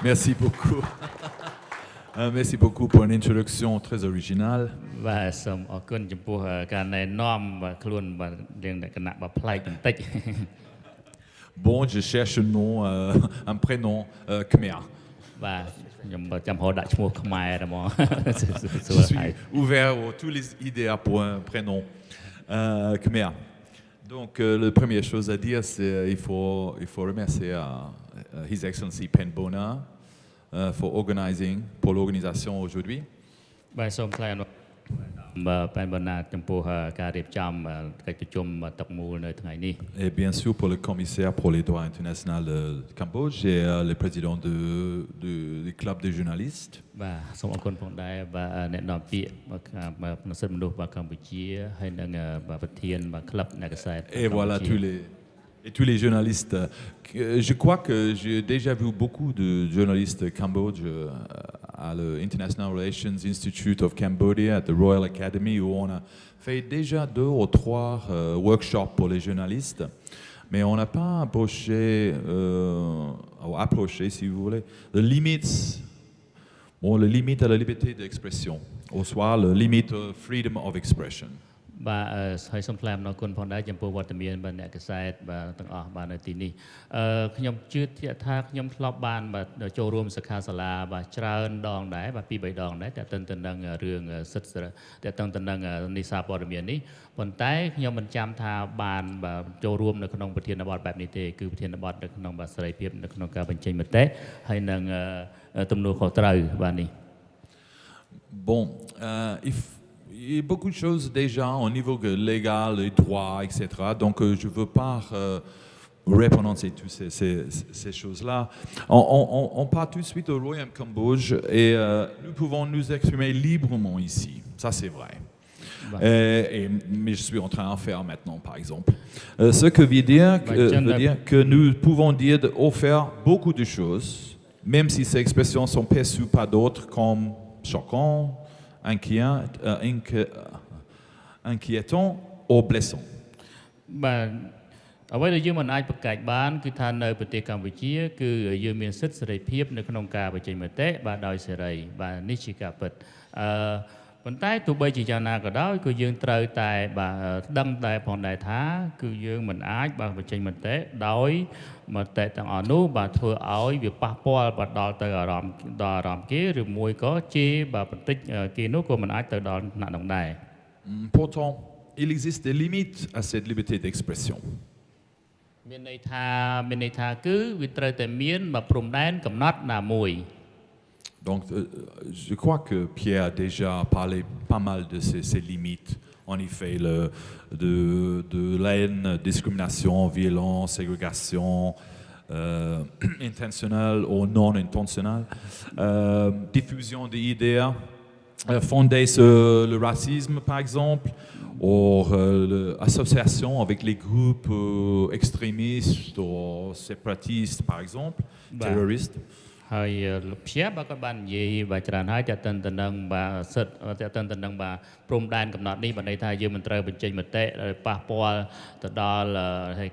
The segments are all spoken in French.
Merci beaucoup. Merci beaucoup pour une introduction très originale. Bon, je cherche un nom, un prénom khmer. Je suis ouvert à toutes les idées pour un prénom khmer. Donc, la première chose à dire, c'est qu'il faut remercier His Excellency Pen Bona pour l'organisation aujourd'hui. Et bien sûr pour le commissaire pour les droits internationaux de Cambodge et le président du club des journalistes. Et voilà tous les journalistes. Je crois que j'ai déjà vu beaucoup de journalistes Cambodge à l'International Relations Institute of Cambodia, à la Royal Academy, où on a fait déjà 2 ou 3 workshops pour les journalistes. Mais on n'a pas approché, si vous voulez, les limites à la liberté d'expression, ou soit les limites freedom of expression. Bon, il y a beaucoup de choses déjà au niveau légal, les droits, etc. Donc, je ne veux pas répondre à toutes ces choses-là. On part tout de suite au Royaume Cambodge et nous pouvons nous exprimer librement ici. Ça, c'est vrai. Mais je suis en train d'en faire maintenant, par exemple. Ce que veut dire que nous pouvons dire faire beaucoup de choses, même si ces expressions sont perçues par d'autres comme choquantes, inquiétant ou blessant. អ្វីដែលយើងមិនអាចប្រកែកបានគឺថានៅប្រទេសកម្ពុជាគឺយើងមានសិទ្ធិសេរីភាពនៅក្នុងការបញ្ចេញមតិបាទដោយសេរីបាទនេះជាការពិតប៉ុន្តែទោះបីជាយ៉ាងណាក៏ដោយគឺយើងត្រូវតែបាទដឹងតែផងដែរថាគឺយើងមិនអាចបាទបញ្ចេញមតិដោយមតិទាំងអស់នោះបាទធ្វើឲ្យវាប៉ះពាល់បាទដល់អារម្មណ៍គេឬមួយក៏ជេរបាទបន្តិចគេនោះក៏មិនអាចទៅដល់ថ្នាក់នោះដែរ Pourtant, il existe des limites à cette liberté d'expression. មានន័យថាគឺវាត្រូវតែមានព្រំដែនកំណត់ណាមួយ Donc, je crois que Pierre a déjà parlé pas mal de ces limites. En effet, de la haine, discrimination, violence, ségrégation, intentionnelle ou non intentionnelle, diffusion d'idées fondées sur le racisme, par exemple, ou l'association avec les groupes extrémistes ou séparatistes, par exemple, terroristes. ហើយលោកជាបាទក៏បាននិយាយបាទច្រើនហើយតែតើតើនឹងបាទសិទ្ធតែតើតើនឹងបាទព្រំដែនកំណត់នេះបានន័យថាយើងមិនត្រូវបញ្ចេញមតិប៉ះពាល់ទៅដល់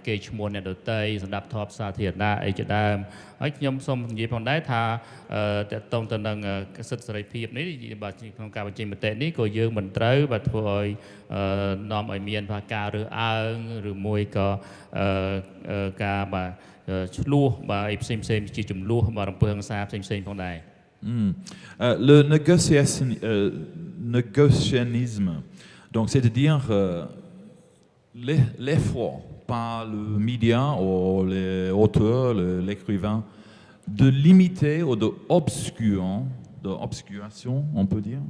គេឈ្មោះអ្នកដទៃសម្រាប់ធប់សាធារណៈអីជាដើមហើយខ្ញុំសូមនិយាយផងដែរថាតើតើនឹងសិទ្ធិសេរីភាពនេះបាទក្នុងការបញ្ចេញមតិនេះក៏យើងមិនត្រូវបាទធ្វើឲ្យនាំឲ្យមានការរើសអើងឬមួយក៏ការបាទ Le négociationnisme, donc c'est-à-dire l'effort par le média ou les auteurs, l'écrivain, de limiter ou d'obscuration, on peut dire,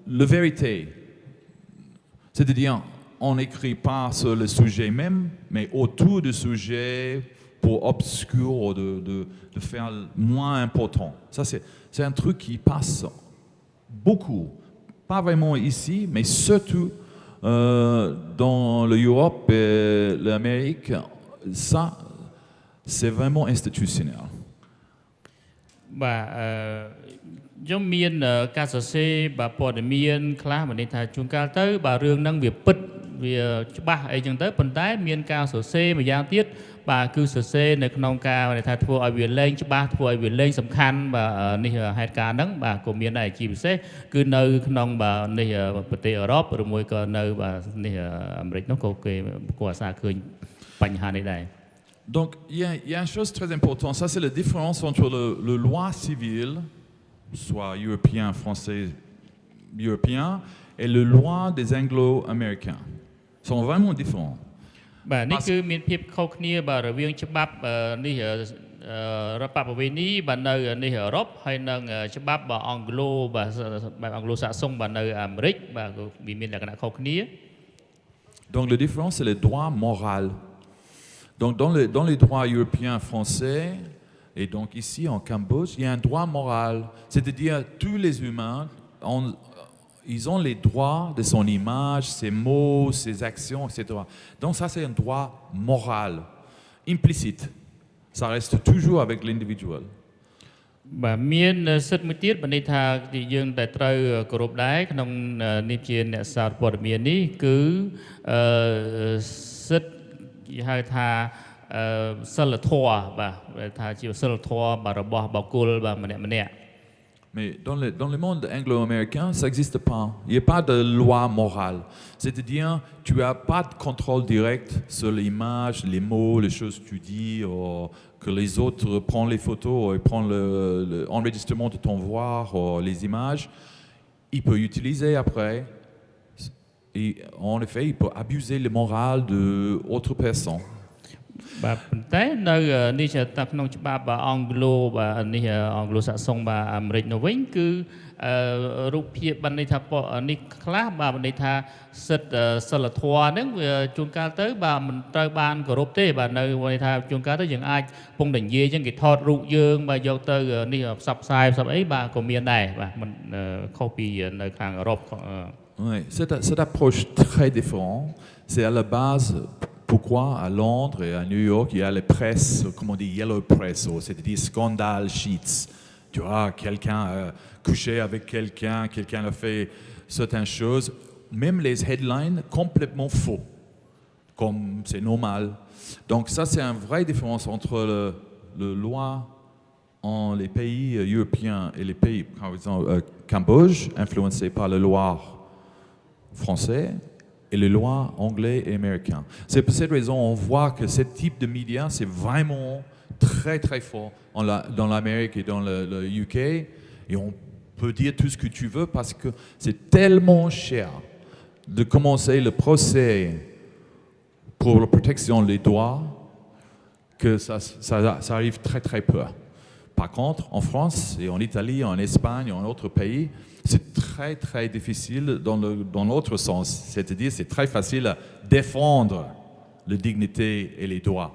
la vérité, c'est-à-dire on n'écrit pas sur le sujet même, mais autour du sujet pour obscurer ou de faire moins important. Ça, c'est un truc qui passe beaucoup, pas vraiment ici, mais surtout dans l'Europe et l'Amérique. Ça, c'est vraiment institutionnel. ខ្ញុំមានការសរសេរបាទព័ត៌មានខ្លះមិនន័យថាជួនកាលទៅបាទរឿងហ្នឹងវាពិត វាច្បាស់អីចឹងទៅប៉ុន្តែមានការសរសេរម្យ៉ាងទៀតបាទគឺសរសេរនៅក្នុងការថាធ្វើឲ្យវាលែងច្បាស់ធ្វើឲ្យវាលែងសំខាន់បាទនេះហេតុការណ៍ហ្នឹងបាទក៏មានដែរជាពិសេសគឺនៅក្នុងបាទនេះប្រទេសអឺរ៉ុបឬមួយក៏នៅបាទនេះអាមេរិកនោះក៏គេក៏អាសាឃើញបញ្ហានេះដែរ Donc, il y a une chose très importante, ça c'est la différence entre le loi civile, soit européen, français, européen, et le loi des anglo-américains. Ils sont vraiment différents. បាទនេះគឺមានភាពខុសគ្នាបាទរវាងច្បាប់នេះរដ្ឋបវេនីបាទនៅនេះអឺរ៉ុបហើយនឹងច្បាប់បាទអង់គ្លេសបាទបែបអង់គ្លេសសាកសង់បាទនៅអាមេរិកបាទគឺវាមានលក្ខណៈខុសគ្នា Donc, la différence c'est le droit moral. Donc, dans les droits européens, français, et donc ici en Cambodge, il y a un droit moral. C'est-à-dire tous les humains ils ont les droits de son image, ses mots, ses actions, etc. Donc ça, c'est un droit moral, implicite. Ça reste toujours avec l'individuel. បាទមានសិទ្ធិមួយទៀតបានន័យថាយើងតែត្រូវគោរពដែរក្នុងនេះជាអ្នកសារព័ត៌មាននេះគឺសិទ្ធិគេហៅថាសិលធម៌បាទថាជាសិលធម៌បាទរបស់បុគ្គលបាទម្នាក់ Mais dans le monde anglo-américain, ça n'existe pas. Il n'y a pas de loi morale. C'est-à-dire, tu n'as pas de contrôle direct sur l'image, les mots, les choses que tu dis, ou que les autres prennent les photos et prennent l'enregistrement de ton voix, ou les images. Il peut utiliser après. Et en effet, il peut abuser le moral d'autres personnes. បាទប៉ុន្តែនៅនេះតែក្នុងច្បាប់អង់គ្លេសបាទនេះអង់គ្លេសសាកសង់បាទអាមេរិកនោះវិញគឺរូបភាពបានន័យថានេះខ្លះបាទបានន័យថាសិទ្ធិសិលធម៌ហ្នឹងវាជួនកាលទៅបាទមិនត្រូវបានគោរពទេបាទនៅន័យថាជួនកាលទៅយើងអាចពងតែនិយាយអញ្ចឹងគេថតរូបយើងបាទយកទៅនេះផ្សព្វផ្សាយផ្សព្វអីបាទក៏មានដែរបាទមិនខុសពីនៅខាងអឺរ៉ុប Oui, cette approche très différente, c'est à la base. Pourquoi à Londres et à New York, il y a les presses, comme on dit, yellow press, c'est-à-dire scandale sheets. Tu vois, quelqu'un a couché avec quelqu'un a fait certaines choses, même les headlines complètement faux, comme c'est normal. Donc ça, c'est une vraie différence entre le loi en les pays européens et les pays, par exemple, Cambodge, influencé par la loi française, et les lois anglais et américains. C'est pour cette raison qu'on voit que ce type de médias, c'est vraiment très très fort dans l'Amérique et dans le UK. Et on peut dire tout ce que tu veux parce que c'est tellement cher de commencer le procès pour la protection des droits que ça arrive très très peu. Par contre, en France et en Italie, en Espagne et en d'autres pays, c'est très très difficile dans l'autre sens. C'est-à-dire c'est très facile à défendre la dignité et les droits.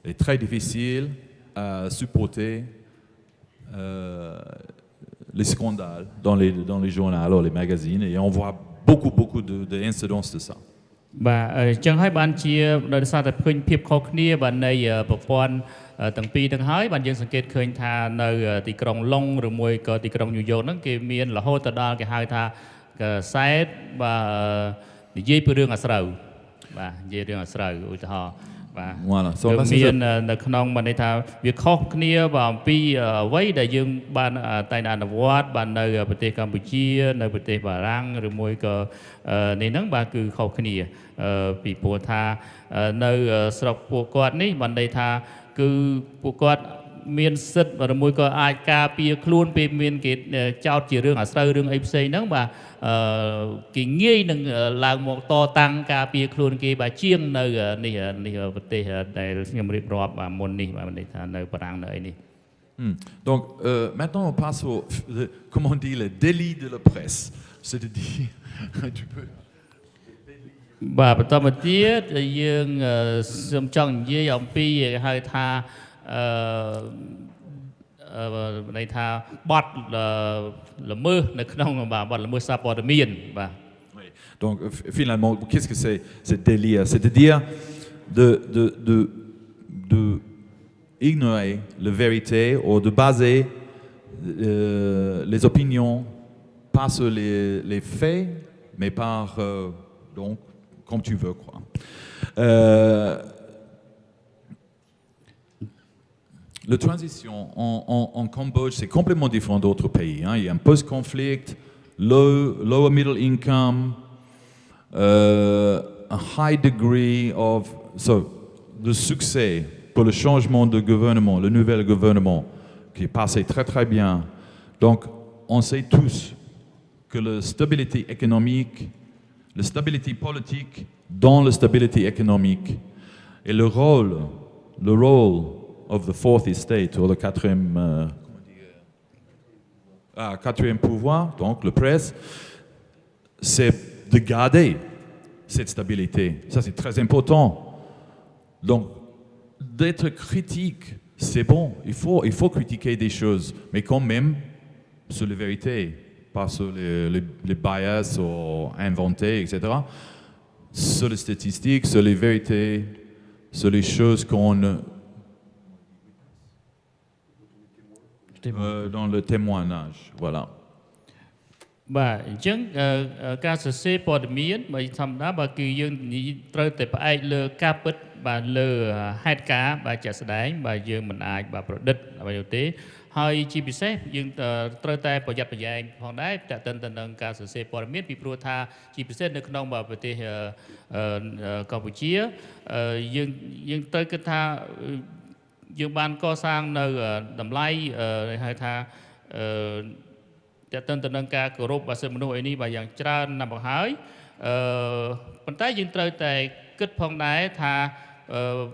C'est très difficile à supporter les scandales dans les journaux ou les magazines. Et on voit beaucoup d'incidences de ça. បាទអញ្ចឹងហើយបានជាដោយសារតែឃើញភាពខុសគ្នាបាទនៃប្រព័ន្ធទាំងពីរទាំងហើយបានយើងសង្កេតឃើញថានៅទីក្រុងឡុងឬមួយក៏ទីក្រុងញូវយ៉កហ្នឹងគេមានរហូតទៅដល់គេហៅថាខ្សែបាទនិយាយពីរឿងអាស្រូវបាទនិយាយរឿងអាស្រូវឧទាហរណ៍បាទ Voilà. មាននៅក្នុងបានន័យថាវាខុសគ្នាបាទអំពីអ្វីដែលយើងបានតែអនុវត្តបាទនៅប្រទេសកម្ពុជានៅប្រទេសបារាំងឬមួយក៏នេះហ្នឹងបាទគឺខុសគ្នាពីព្រោះថានៅស្រុកពួកគាត់នេះបានន័យថាគឺពួកគាត់មានសិទ្ធិឬមួយក៏អាចការពារខ្លួនពេលមានគេចោទជារឿងអាស្រូវរឿងអីផ្សេងហ្នឹងបាទគេងាយនឹងឡើងមកតតាំងការពារខ្លួនគេបាទជាងនៅនេះប្រទេសដែលខ្ញុំរៀបរាប់បាទមុននេះបាទន័យថានៅបារាំងនៅអីនេះ Donc maintenant on passe au comment on dit le délit de la presse. C'est-à-dire tu peux បាទបន្តមកទៀតយើងសូមចង់និយាយអំពីគេហៅថាន័យថាបទល្មើសនៅក្នុងបាទបទល្មើសសារព័ត៌មានបាទ Donc finalement qu'est-ce que c'est ce délire? C'est-à-dire de ignorer la vérité ou de baser les opinions pas sur les faits mais par donc comme tu veux, quoi. La transition en Cambodge, c'est complètement différent d'autres pays, hein. Il y a un post-conflict, lower middle income, a high degree of... le succès pour le changement de gouvernement, le nouvel gouvernement, qui est passé très très bien. Donc, on sait tous que la stabilité économique, la stabilité politique dans la stabilité économique, et le rôle of the fourth estate, ou le quatrième pouvoir, donc le presse, c'est de garder cette stabilité. Ça, c'est très important. Donc, d'être critique, c'est bon. Il faut critiquer des choses, mais quand même sur la vérité, pas sur les bias ou inventés, etc. Sur les statistiques, sur les vérités, sur les choses qu'on... dans le témoignage, voilà. បាទអញ្ចឹងការសរសេរព័ត៌មានបើធម្មតាបើគឺយើងត្រូវតែផ្អែកលើការពិតបាទលើហេតុការណ៍បាទជាក់ស្ដែងបាទយើងមិនអាចបាទប្រឌិតអ្វីទេហើយជាពិសេសយើងត្រូវតែប្រយ័ត្នប្រយែងផងដែរតើតើទៅនឹងការសរសេរព័ត៌មានពីព្រោះថាជាពិសេសនៅក្នុងប្រទេសកម្ពុជាយើងត្រូវគិតថាយើងបានកសាងនៅតម្លៃហៅថាតើតើទៅនឹងការគោរពសិទ្ធិមនុស្សអីនេះបាទយ៉ាងច្រើនណាស់មកហើយប៉ុន្តែយើងត្រូវតែគិតផងដែរថា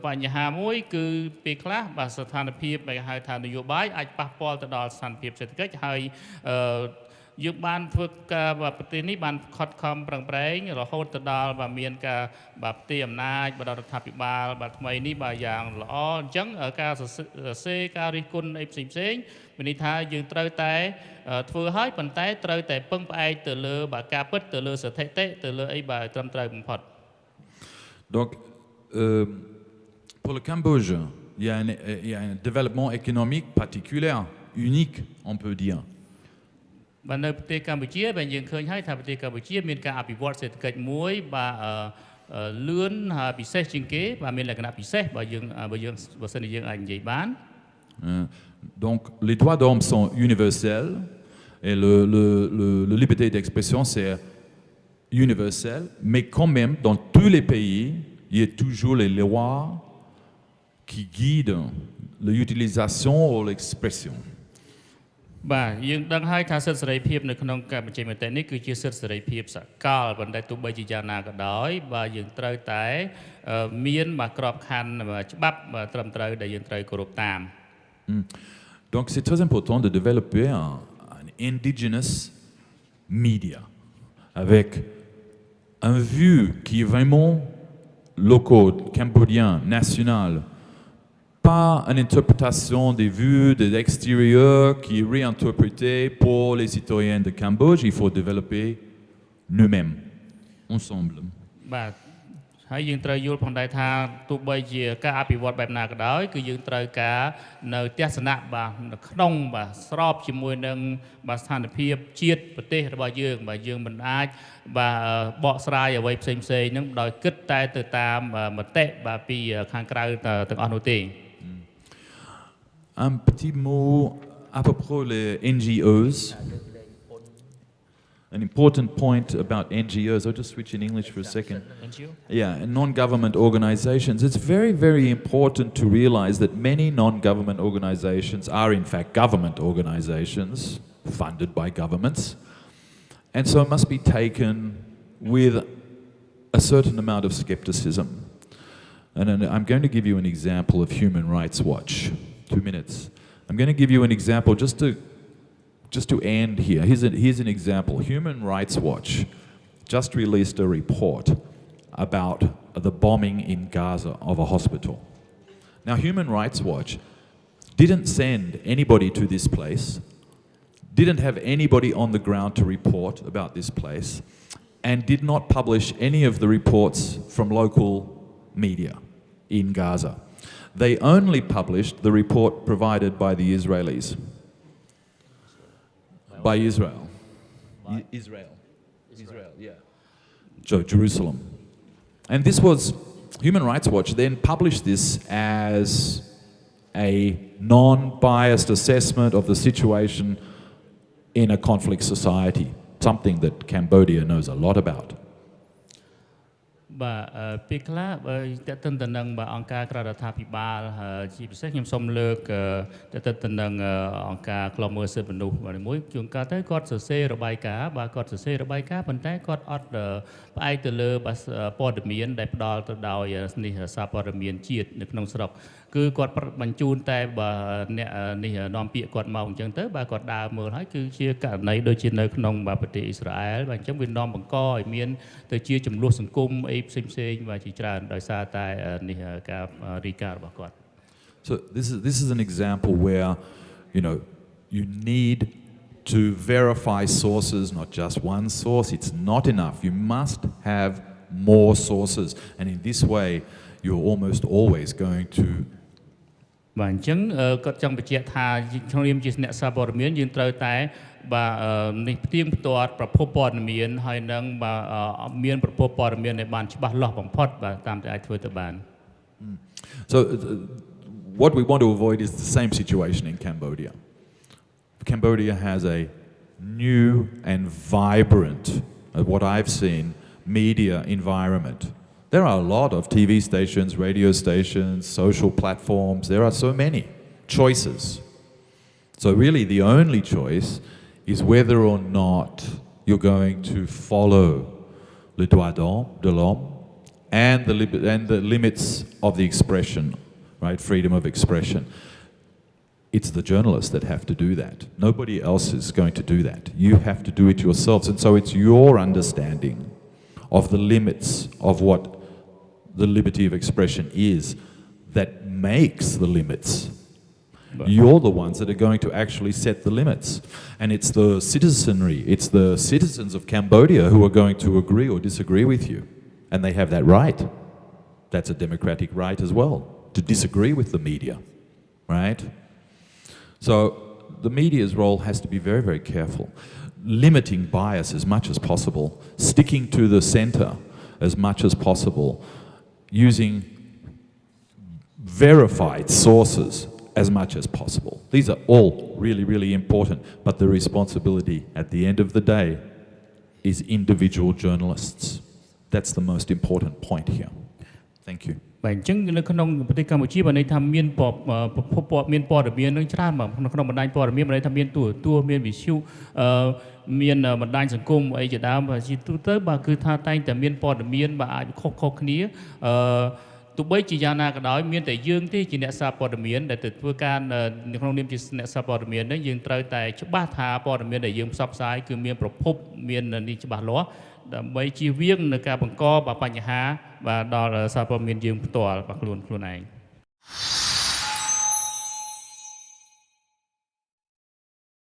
បញ្ហាមួយគឺពេលខ្លះបាទស្ថានភាពដែលហៅថានយោបាយអាចប៉ះពាល់ទៅដល់ស្ថានភាពសេដ្ឋកិច្ចហើយយើងបានធ្វើការប្រទេសនេះបានខិតខំប្រឹងប្រែងរហូតទៅដល់បាទមានការបាទផ្ទេរអំណាចដល់រដ្ឋាភិបាលបាទថ្មីនេះបាទយ៉ាងល្អអញ្ចឹងការសរសេរការរិះគន់អីផ្សេងមានន័យថាយើងត្រូវតែធ្វើឲ្យប៉ុន្តែត្រូវតែពឹងផ្អែកទៅលើបាទការពិតទៅលើស្ថិតិទៅលើអីបាទត្រឹមត្រូវបំផុត Donc pour le Cambodge, il y a un développement économique particulier, unique, on peut dire. បាទនៅប្រទេសកម្ពុជាបាទយើងឃើញហើយថាប្រទេសកម្ពុជាមានការអភិវឌ្ឍសេដ្ឋកិច្ចមួយបាទលឿនហើយពិសេសជាងគេបាទមានលក្ខណៈពិសេសបើសិនជាយើងអាចនិយាយបាន Donc les droits d'homme sont universels et la liberté d'expression c'est universel, mais quand même dans tous les pays, il y a toujours les lois qui guident l'utilisation ou l'expression. បាទយើងដឹងហើយថាសិទ្ធិសេរីភាពនៅក្នុងការបញ្ចេញមតិនេះគឺជាសិទ្ធិសេរីភាពសកលប៉ុន្តែទោះបីជាយ៉ាងណាក៏ដោយបាទយើងត្រូវតែមានបាទក្របខ័ណ្ឌច្បាប់ត្រឹមត្រូវដែលយើងត្រូវគោរពតាម Donc c'est très important de développer un indigenous media avec un vue qui est vraiment local, cambodgien, national. Pas une interprétation des vues de l'extérieur qui est réinterprétée pour les citoyens de Cambodge. Il faut développer nous-mêmes, ensemble. បាទហើយយើងត្រូវយល់ផងដែរថាទោះបីជាការអភិវឌ្ឍបែបណាក៏ដោយគឺយើងត្រូវការនៅទស្សនៈបាទនៅក្នុងបាទស្របជាមួយនឹងបាទស្ថានភាពជាតិប្រទេសរបស់យើងបាទយើងមិនអាចបាទបកស្រាយអ្វីផ្សេងៗហ្នឹងដោយគិតតែទៅតាមមតិបាទពីខាងក្រៅទាំងអស់នោះទេ Un petit mot à propos des NGOs. An important point about NGOs. I'll just switch in English for a second. Yeah, non-government organizations. It's very, very important to realize that many non-government organizations are in fact government organizations funded by governments. And so it must be taken with a certain amount of skepticism. And I'm going to give you an example of Human Rights Watch. 2 minutes. I'm going to give you an example just to end here. Here's an example. Human Rights Watch just released a report about the bombing in Gaza of a hospital. Now, Human Rights Watch didn't send anybody to this place, didn't have anybody on the ground to report about this place, and did not publish any of the reports from local media in Gaza. They only published the report provided by the Israelis. By Israel. Israel, yeah. So Jerusalem. And this was, Human Rights Watch then published this as a non-biased assessment of the situation in a conflict society, something that Cambodia knows a lot about. បាទពេលខ្លះបើតើតើទៅនឹងអង្គការក្រៅរដ្ឋាភិបាលជាពិសេសខ្ញុំសូមលើកតើទៅនឹងអង្គការឃ្លាំមើលសិទ្ធិមនុស្សមួយជួនកាលទៅគាត់សរសេររបាយការណ៍បាទគាត់សរសេររបាយការណ៍ប៉ុន្តែគាត់អត់ផ្អែកទៅលើព័ត៌មានដែលផ្ដល់ទៅដោយនេះសារព័ត៌មានជាតិនៅក្នុងស្រុកគឺគាត់បញ្ជូនតែបើអ្នកនេះនាំពាក្យគាត់មកអញ្ចឹងទៅបាទគាត់ដើរមើលហើយគឺជាករណីដូចជានៅក្នុងប្រទេសអ៊ីស្រាអែលបាទអញ្ចឹងវានាំបង្កឲ្យមានទៅជាចំនួនសង្គមអីផ្សេងៗបាទជាច្រើនដោយសារតែនេះការរីការបស់គាត់ So this is an example where you need to verify sources, not just one source. It's not enough. You must have more sources, and in this way you're almost always going to បាទអញ្ចឹងគាត់ចង់បញ្ជាក់ថាក្នុងនាមជាអ្នកសារព័ត៌មានយើងត្រូវតែបាទនេះផ្ទៀងផ្ទាត់ប្រភពព័ត៌មានហើយនឹងបាទមានប្រភពព័ត៌មានដែលបានច្បាស់លាស់បំផុតបាទតាមតែអាចធ្វើទៅបាន So what we want to avoid is the same situation in Cambodia. Cambodia has a new and vibrant, what I've seen, media environment. There are a lot of TV stations, radio stations, social platforms. There are so many choices. So really the only choice is whether or not you're going to follow le droit de l'homme and the limits of the expression, right? Freedom of expression. It's the journalists that have to do that. Nobody else is going to do that. You have to do it yourselves. And so it's your understanding of the limits of what the liberty of expression is that makes the limits. You're the ones that are going to actually set the limits. And it's the citizenry, it's the citizens of Cambodia who are going to agree or disagree with you. And they have that right. That's a democratic right as well, to disagree with the media, right? So the media's role has to be very, very careful, limiting bias as much as possible, sticking to the center as much as possible, using verified sources as much as possible. These are all really, really important, but the responsibility at the end of the day is individual journalists. That's the most important point here. Thank you. បាទអញ្ចឹងនៅក្នុងប្រទេសកម្ពុជាបានន័យថាមានមានព័ត៌មាននឹងច្រើនបាទក្នុងបណ្ដាញព័ត៌មានបានន័យថាមានទូមានវិទ្យុមានបណ្ដាញសង្គមអីជាដើមបាទជាទូទៅបាទគឺថាតែងតែមានព័ត៌មានបាទអាចខុសគ្នាទោះបីជាយ៉ាងណាក៏ដោយមានតែយើងទេជាអ្នកសារព័ត៌មានដែលទៅធ្វើការនៅក្នុងនាមជាអ្នកសារព័ត៌មាននេះយើងត្រូវតែច្បាស់ថាព័ត៌មានដែលយើងផ្សព្វផ្សាយគឺមានប្រភពមាននេះច្បាស់លាស់ដើម្បីជៀសវាងនៅការបង្កបញ្ហាបាទដល់សារព័ត៌មានយើងផ្ទាល់បាទខ្លួនឯង